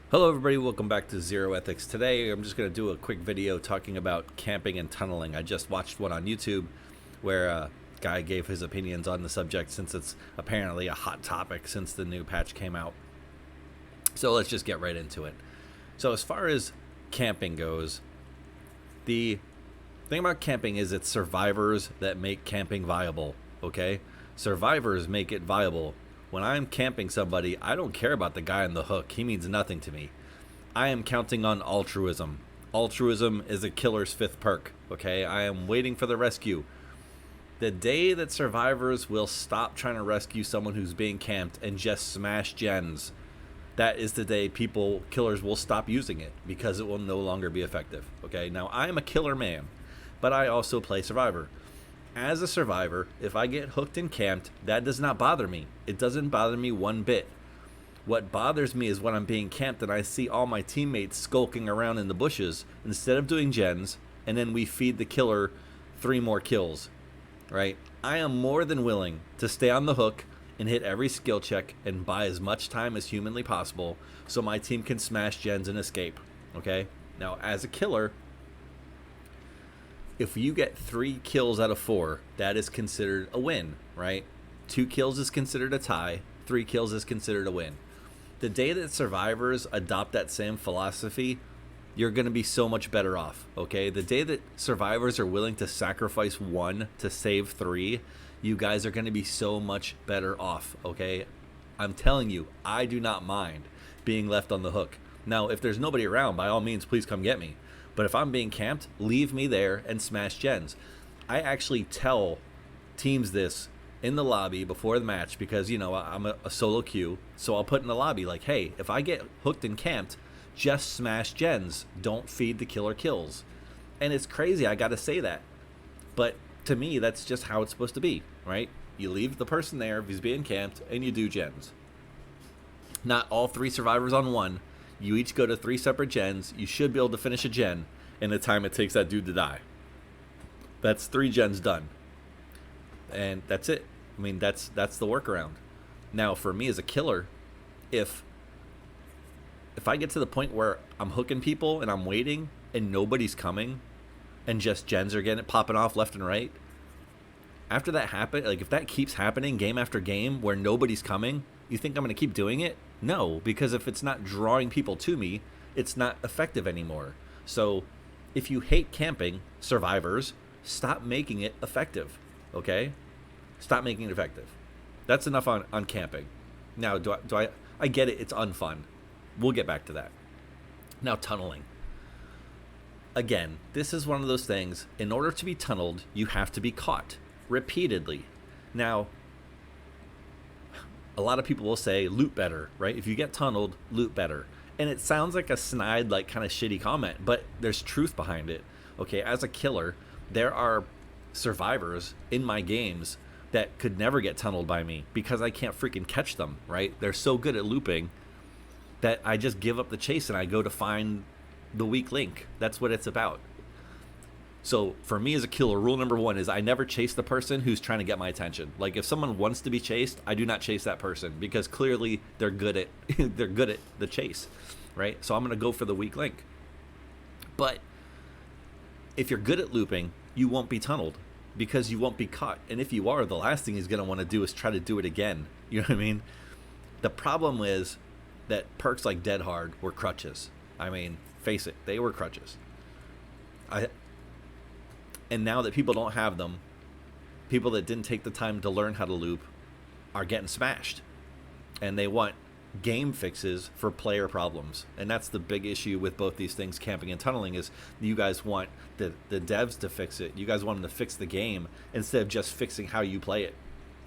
Hello everybody, welcome back to Zero Ethics. Today I'm just going to do a quick video talking about camping and tunneling. I just watched one on YouTube where a guy gave his opinions on the subject since it's apparently a hot topic since the new patch came out. So let's just get right into it. So as far as camping goes, the thing about camping is it's survivors that make camping viable, okay? Survivors make it viable. When I'm camping somebody, I don't care about the guy on the hook. He means nothing to me. I am counting on altruism. Altruism is a killer's fifth perk, okay? I am waiting for the rescue. The day that survivors will stop trying to rescue someone who's being camped and just smash gens, that is the day killers will stop using it because it will no longer be effective, okay? Now, I am a killer man, but I also play survivor. As a survivor, if I get hooked and camped, that does not bother me. It doesn't bother me one bit. What bothers me is when I'm being camped and I see all my teammates skulking around in the bushes instead of doing gens, and then we feed the killer 3 more kills, right? I am more than willing to stay on the hook and hit every skill check and buy as much time as humanly possible so my team can smash gens and escape, okay? Now, as a killer, if you get 3 kills out of 4, that is considered a win, right? 2 kills is considered a tie, 3 kills is considered a win. The day that survivors adopt that same philosophy, you're going to be so much better off, okay? The day that survivors are willing to sacrifice 1 to save 3, you guys are going to be so much better off, okay? I'm telling you, I do not mind being left on the hook. Now, if there's nobody around, by all means, please come get me. But if I'm being camped, leave me there and smash gens. I actually tell teams this in the lobby before the match because, you know, I'm a solo queue. So I'll put in the lobby like, hey, if I get hooked and camped, just smash gens. Don't feed the killer kills. And it's crazy, I gotta say that. But to me, that's just how it's supposed to be, right? You leave the person there if he's being camped and you do gens. Not all 3 survivors on one. You each go to 3 separate gens. You should be able to finish a gen in the time it takes that dude to die. That's 3 gens done. And that's it. I mean, that's the workaround. Now, for me as a killer, if I get to the point where I'm hooking people and I'm waiting and nobody's coming and just gens are getting popping off left and right, after that happen, like if that keeps happening game after game where nobody's coming, you think I'm going to keep doing it? No, because if it's not drawing people to me, it's not effective anymore. So if you hate camping, survivors, stop making it effective, okay? Stop making it effective. That's enough on camping. Now, I get it, it's unfun. We'll get back to that. Now, tunneling. Again, this is one of those things, in order to be tunneled, you have to be caught repeatedly. Now, a lot of people will say loot better, right? If you get tunneled, loot better. And it sounds like a snide, like kind of shitty comment, but there's truth behind it. Okay, as a killer, there are survivors in my games that could never get tunneled by me because I can't freaking catch them, right? They're so good at looping that I just give up the chase and I go to find the weak link. That's what it's about. So for me as a killer, rule number 1 is I never chase the person who's trying to get my attention. Like if someone wants to be chased, I do not chase that person because clearly they're good at they're good at the chase, right? So I'm going to go for the weak link. But if you're good at looping, you won't be tunneled because you won't be caught. And if you are, the last thing he's going to want to do is try to do it again. You know what I mean? The problem is that perks like Dead Hard were crutches. I mean, face it, they were crutches. And now that people don't have them, people that didn't take the time to learn how to loop are getting smashed. And they want game fixes for player problems. And that's the big issue with both these things, camping and tunneling, is you guys want the devs to fix it. You guys want them to fix the game instead of just fixing how you play it,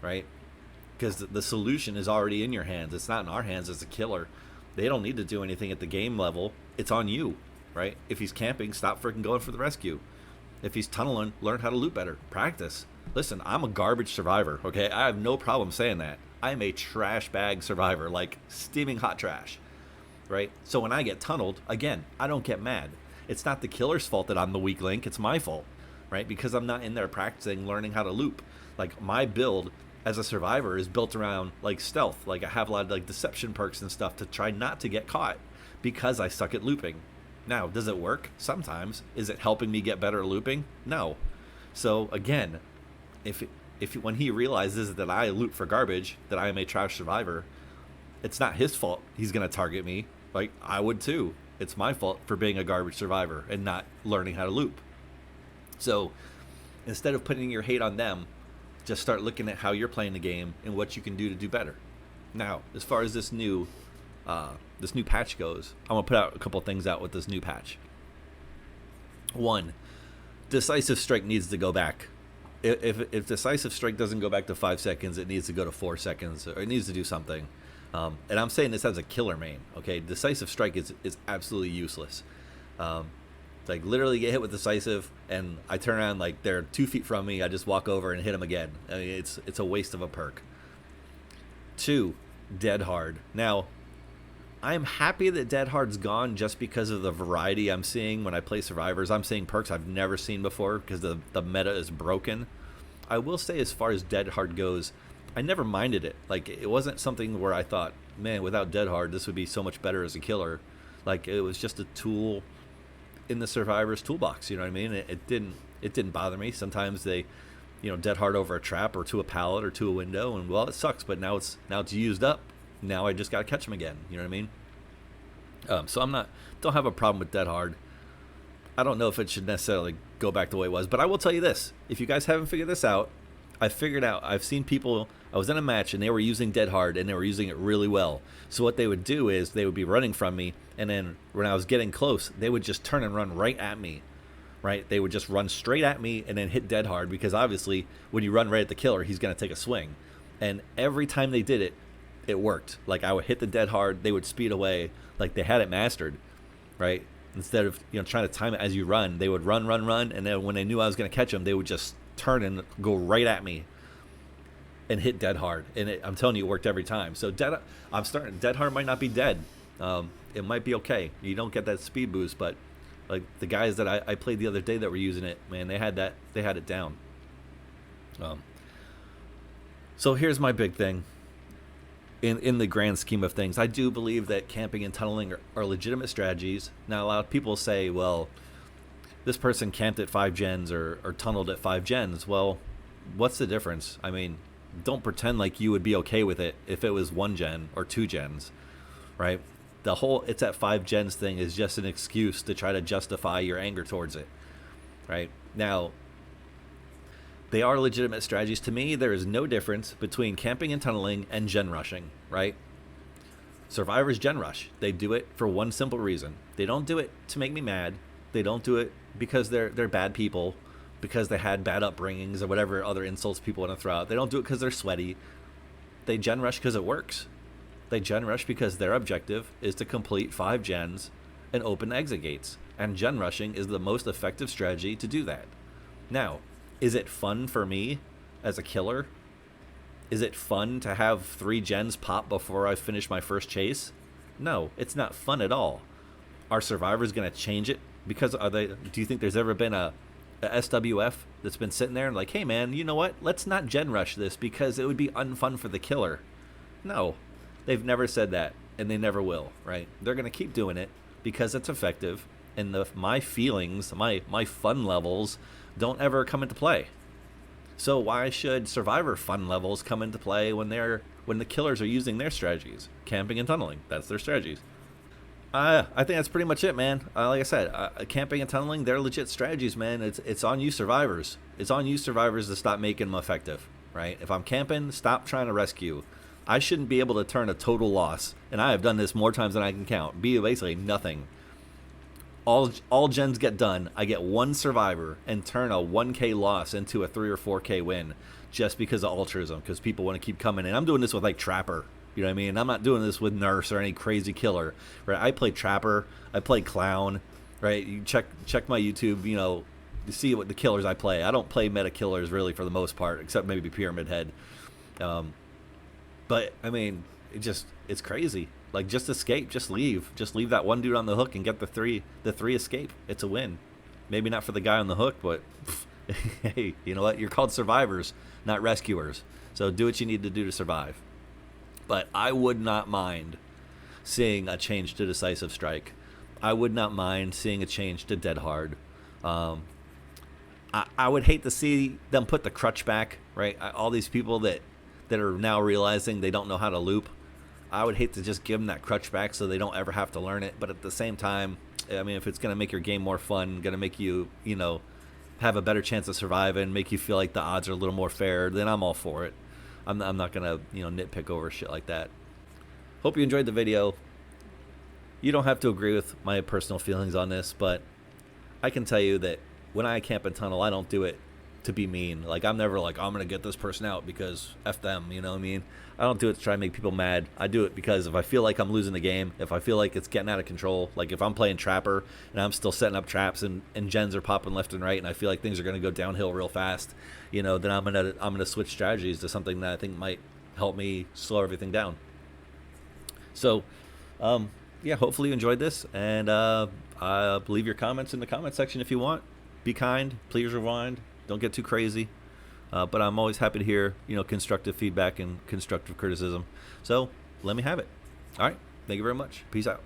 right? Because the solution is already in your hands. It's not in our hands as a killer. They don't need to do anything at the game level. It's on you, right? If he's camping, stop freaking going for the rescue. If he's tunneling, learn how to loot better. Practice. Listen, I'm a garbage survivor, okay? I have no problem saying that. I'm a trash bag survivor, like steaming hot trash, right? So when I get tunneled, again, I don't get mad. It's not the killer's fault that I'm the weak link. It's my fault, right? Because I'm not in there practicing, learning how to loop. Like my build as a survivor is built around like stealth. Like I have a lot of like deception perks and stuff to try not to get caught. because I suck at looping. Now, does it work? Sometimes. Is it helping me get better at looping? No. So again, if when he realizes that I loop for garbage, that I am a trash survivor, it's not his fault he's going to target me. Like, I would too. It's my fault for being a garbage survivor and not learning how to loop. So instead of putting your hate on them, just start looking at how you're playing the game and what you can do to do better. Now, as far as this new patch goes, I'm going to put out a couple things out with this new patch. One, Decisive Strike needs to go back. If Decisive Strike doesn't go back to 5 seconds, it needs to go to 4 seconds, or it needs to do something. And I'm saying this as a killer main, okay? Decisive Strike is absolutely useless. Like, literally get hit with Decisive, and I turn around, like, they're 2 feet from me, I just walk over and hit them again. I mean, it's a waste of a perk. 2, Dead Hard. Now, I'm happy that Dead Hard's gone just because of the variety I'm seeing when I play Survivors. I'm seeing perks I've never seen before because the meta is broken. I will say, as far as Dead Hard goes, I never minded it. Like, it wasn't something where I thought, man, without Dead Hard, this would be so much better as a killer. Like, it was just a tool in the Survivor's toolbox, you know what I mean? It didn't bother me. Sometimes they, Dead Hard over a trap or to a pallet or to a window, and, well, it sucks, but now it's used up. Now I just got to catch them again, you know what I mean? So don't have a problem with Dead Hard. I don't know if it should necessarily go back the way it was, but I will tell you this. If you guys haven't figured this out, I've seen people, I was in a match and they were using Dead Hard and they were using it really well. So what they would do is they would be running from me, and then when I was getting close, they would just turn and run right at me, right? They would just run straight at me and then hit Dead Hard, because obviously when you run right at the killer, he's going to take a swing. And every time they did it, it worked. Like, I would hit the Dead Hard, they would speed away, like they had it mastered, right? Instead of trying to time it as you run, they would run, and then when they knew I was going to catch them, they would just turn and go right at me and hit Dead Hard. And I'm telling you, it worked every time. So Dead Hard might not be dead. It might be okay. You don't get that speed boost, but like the guys that I played the other day that were using it, man, they had it down. So here's my big thing. In the grand scheme of things, I do believe that camping and tunneling are legitimate strategies. Now, a lot of people say, well, this person camped at 5 gens or tunneled at 5 gens. Well, what's the difference? I mean, don't pretend like you would be okay with it if it was 1 gen or 2 gens, right? The whole it's at 5 gens thing is just an excuse to try to justify your anger towards it, right? Now, they are legitimate strategies. To me, there is no difference between camping and tunneling and gen rushing, right? Survivors gen rush. They do it for one simple reason. They don't do it to make me mad. They don't do it because they're bad people, because they had bad upbringings or whatever other insults people want to throw out. They don't do it because they're sweaty. They gen rush because it works. They gen rush because their objective is to complete 5 gens and open exit gates. And gen rushing is the most effective strategy to do that. Now, is it fun for me as a killer? Is it fun to have 3 gens pop before I finish my first chase? No, it's not fun at all. Are survivors going to change it? Because do you think there's ever been a SWF that's been sitting there and like, hey man, you know what? Let's not gen rush this because it would be unfun for the killer. No, they've never said that, and they never will, right? They're going to keep doing it because it's effective, and my feelings, my fun levels don't ever come into play. So why should survivor fun levels come into play when the killers are using their strategies? Camping and tunneling, that's their strategies. I think that's pretty much it, man. Like I said, camping and tunneling, they're legit strategies, man. It's on you survivors. It's on you survivors to stop making them effective, right? If I'm camping, stop trying to rescue. I shouldn't be able to turn a total loss, and I have done this more times than I can count. Be basically nothing. All gens get done. I get 1 survivor and turn a 1k loss into a 3 or 4k win just because of altruism, because people want to keep coming in. I'm doing this with like Trapper. You know what I mean? I'm not doing this with Nurse or any crazy killer, right? I play Trapper. I play Clown, right? You check my YouTube, to see what the killers I play. I don't play meta killers really for the most part, except maybe Pyramid Head. But I mean, it's crazy. Like, just escape, just leave that one dude on the hook and get the three escape. It's a win. Maybe not for the guy on the hook, but hey, you know what? You're called survivors, not rescuers. So do what you need to do to survive. But I would not mind seeing a change to decisive strike. I would not mind seeing a change to dead hard. I would hate to see them put the crutch back, right? All these people that are now realizing they don't know how to loop, I would hate to just give them that crutch back so they don't ever have to learn it. But at the same time, I mean, if it's going to make your game more fun, going to make you, have a better chance of surviving, make you feel like the odds are a little more fair, then I'm all for it. I'm not going to, nitpick over shit like that. Hope you enjoyed the video. You don't have to agree with my personal feelings on this, but I can tell you that when I camp and tunnel, I don't do it to be mean. Like, I'm never like, I'm going to get this person out because F them, you know what I mean? I don't do it to try to make people mad. I do it because if I feel like I'm losing the game, if I feel like it's getting out of control, like if I'm playing Trapper and I'm still setting up traps and gens are popping left and right and I feel like things are going to go downhill real fast, then I'm gonna switch strategies to something that I think might help me slow everything down. So, yeah, hopefully you enjoyed this, and leave your comments in the comment section if you want. Be kind, please rewind, don't get too crazy. But I'm always happy to hear, constructive feedback and constructive criticism. So let me have it. All right. Thank you very much. Peace out.